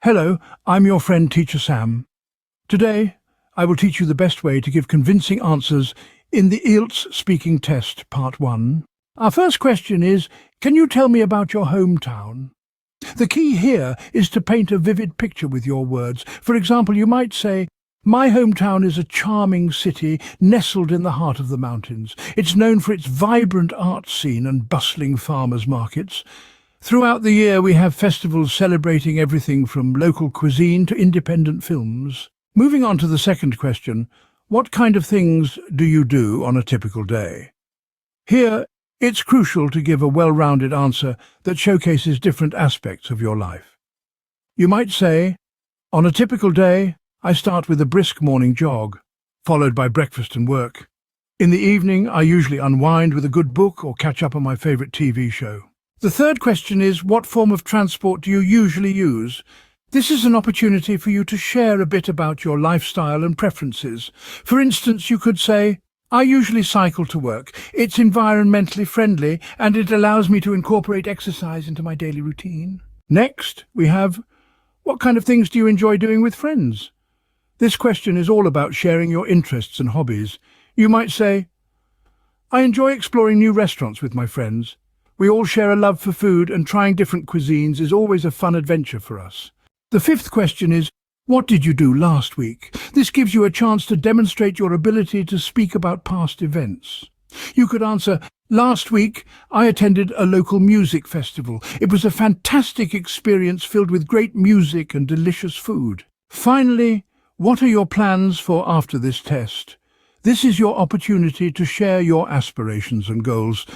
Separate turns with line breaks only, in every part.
Hello, I'm your friend Teacher Sam. Today, I will teach you the best way to give convincing answers in the IELTS Speaking Test, Part 1. Our first question is, can you tell me about your hometown? The key here is to paint a vivid picture with your words. For example, you might say, my hometown is a charming city nestled in the heart of the mountains. It's known for its vibrant art scene and bustling farmers' markets. Throughout the year we have festivals celebrating everything from local cuisine to independent films. Moving on to the second question, what kind of things do you do on a typical day? Here, it's crucial to give a well-rounded answer that showcases different aspects of your life. You might say, on a typical day, I start with a brisk morning jog, followed by breakfast and work. In the evening, I usually unwind with a good book or catch up on my favorite TV show. The third question is, what form of transport do you usually use? This is an opportunity for you to share a bit about your lifestyle and preferences. For instance, you could say, I usually cycle to work. It's environmentally friendly and it allows me to incorporate exercise into my daily routine. Next, we have, what kind of things do you enjoy doing with friends? This question is all about sharing your interests and hobbies. You might say, I enjoy exploring new restaurants with my friends. We all share a love for food and trying different cuisines is always a fun adventure for us. The fifth question is, what did you do last week? This gives you a chance to demonstrate your ability to speak about past events. You could answer, last week I attended a local music festival. It was a fantastic experience filled with great music and delicious food. Finally, what are your plans for after this test? This is your opportunity to share your aspirations and goals.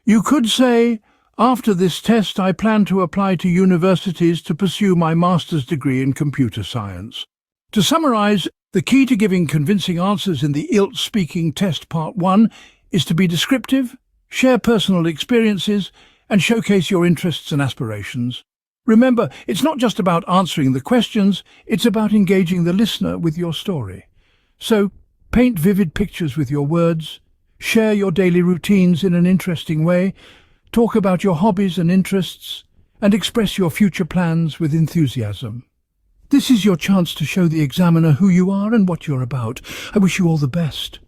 You could say, after this test I plan to apply to universities to pursue my master's degree in computer science. To summarize, the key to giving convincing answers in the IELTS Speaking Test Part 1 is to be descriptive, share personal experiences, and showcase your interests and aspirations. Remember, it's not just about answering the questions, it's about engaging the listener with your story. So, paint vivid pictures with your words, share your daily routines in an interesting way, talk about your hobbies and interests, and express your future plans with enthusiasm. This is your chance to show the examiner who you are and what you're about. I wish you all the best.